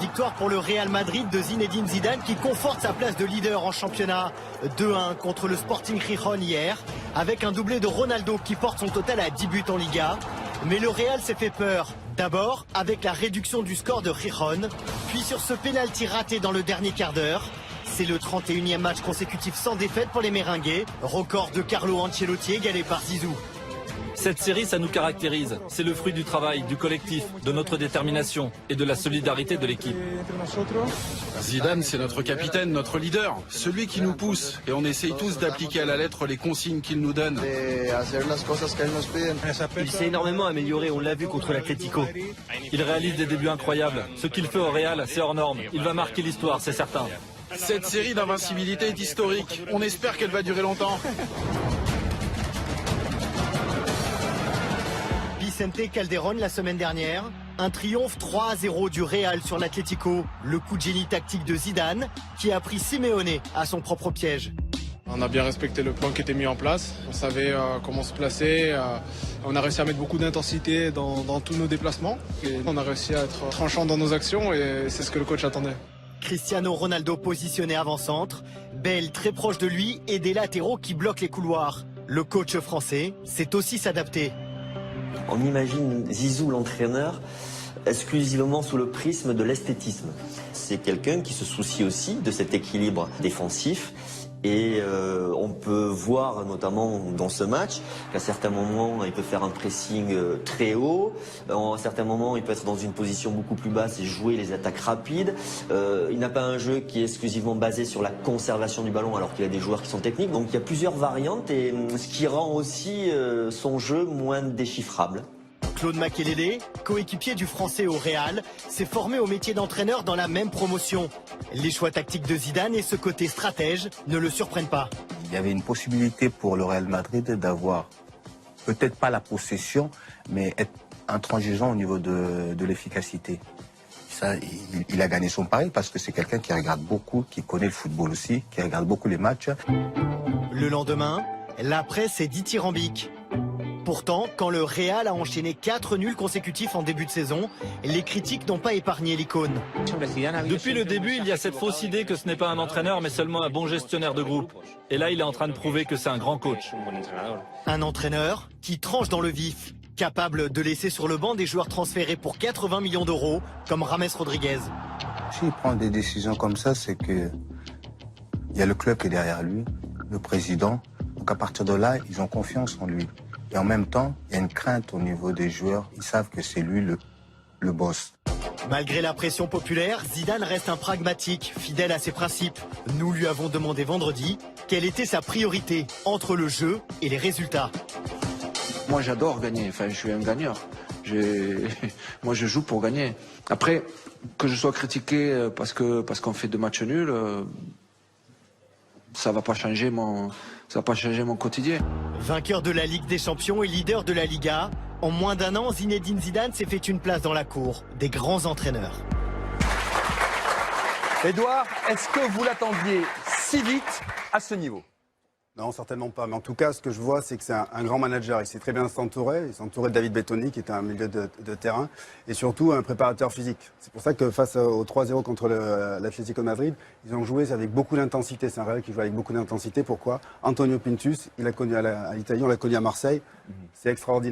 Victoire pour le Real Madrid de Zinedine Zidane qui conforte sa place de leader en championnat. 2-1 contre le Sporting Gijón hier, avec un doublé de Ronaldo qui porte son total à 10 buts en Liga. Mais le Real s'est fait peur. D'abord avec la réduction du score de Gijón, puis sur ce pénalty raté dans le dernier quart d'heure. C'est le 31e match consécutif sans défaite pour les Merengues, record de Carlo Ancelotti égalé par Zizou. Cette série, ça nous caractérise. C'est le fruit du travail, du collectif, de notre détermination et de la solidarité de l'équipe. Zidane, c'est notre capitaine, notre leader, celui qui nous pousse. Et on essaye tous d'appliquer à la lettre les consignes qu'il nous donne. Il s'est énormément amélioré, on l'a vu contre l'Atlético. Il réalise des débuts incroyables. Ce qu'il fait au Real, c'est hors norme. Il va marquer l'histoire, c'est certain. Cette série d'invincibilité est historique. On espère qu'elle va durer longtemps. Vicente Calderón la semaine dernière. Un triomphe 3-0 du Real sur l'Atlético. Le coup de génie tactique de Zidane qui a pris Simeone à son propre piège. On a bien respecté le plan qui était mis en place. On savait comment se placer. On a réussi à mettre beaucoup d'intensité dans tous nos déplacements. Et on a réussi à être tranchant dans nos actions et c'est ce que le coach attendait. Cristiano Ronaldo positionné avant-centre. Bale très proche de lui et des latéraux qui bloquent les couloirs. Le coach français sait aussi s'adapter. On imagine Zizou, l'entraîneur, exclusivement sous le prisme de l'esthétisme. C'est quelqu'un qui se soucie aussi de cet équilibre défensif. Et on peut voir notamment dans ce match qu'à certains moments il peut faire un pressing très haut, à certains moments il peut être dans une position beaucoup plus basse et jouer les attaques rapides. Il n'a pas un jeu qui est exclusivement basé sur la conservation du ballon alors qu'il a des joueurs qui sont techniques. Donc il y a plusieurs variantes et ce qui rend aussi son jeu moins déchiffrable. Claude Makélélé, coéquipier du Français au Real, s'est formé au métier d'entraîneur dans la même promotion. Les choix tactiques de Zidane et ce côté stratège ne le surprennent pas. Il y avait une possibilité pour le Real Madrid d'avoir peut-être pas la possession, mais être intransigeant au niveau de l'efficacité. Ça, il a gagné son pari parce que c'est quelqu'un qui regarde beaucoup, qui connaît le football aussi, qui regarde beaucoup les matchs. Le lendemain, la presse est dithyrambique. Pourtant, quand le Real a enchaîné 4 nuls consécutifs en début de saison, les critiques n'ont pas épargné l'icône. Depuis le début, il y a cette fausse idée que ce n'est pas un entraîneur, mais seulement un bon gestionnaire de groupe. Et là, il est en train de prouver que c'est un grand coach. Un entraîneur qui tranche dans le vif, capable de laisser sur le banc des joueurs transférés pour 80 millions d'euros, comme James Rodriguez. S'il prend des décisions comme ça, c'est que il y a le club qui est derrière lui, le président. Donc à partir de là, ils ont confiance en lui. Et en même temps, il y a une crainte au niveau des joueurs. Ils savent que c'est lui le boss. Malgré la pression populaire, Zidane reste un pragmatique, fidèle à ses principes. Nous lui avons demandé vendredi quelle était sa priorité entre le jeu et les résultats. Moi, j'adore gagner. Enfin, je suis un gagneur. Moi, je joue pour gagner. Après, que je sois critiqué parce qu'on fait 2 matchs nuls, ça va pas changer mon quotidien. Vainqueur de la Ligue des Champions et leader de la Liga, en moins d'1 an, Zinedine Zidane s'est fait une place dans la cour des grands entraîneurs. Édouard, est-ce que vous l'attendiez si vite à ce niveau? Non, certainement pas. Mais en tout cas, ce que je vois, c'est que c'est un grand manager. Il sait très bien s'entourer. Il s'est entouré de David Bettoni, qui est un milieu de terrain, et surtout un préparateur physique. C'est pour ça que face au 3-0 contre l'Atlético de Madrid, ils ont joué avec beaucoup d'intensité. C'est un Real qui joue avec beaucoup d'intensité. Pourquoi? Antonio Pintus, il l'a connu à l'Italie, on l'a connu à Marseille. C'est extraordinaire.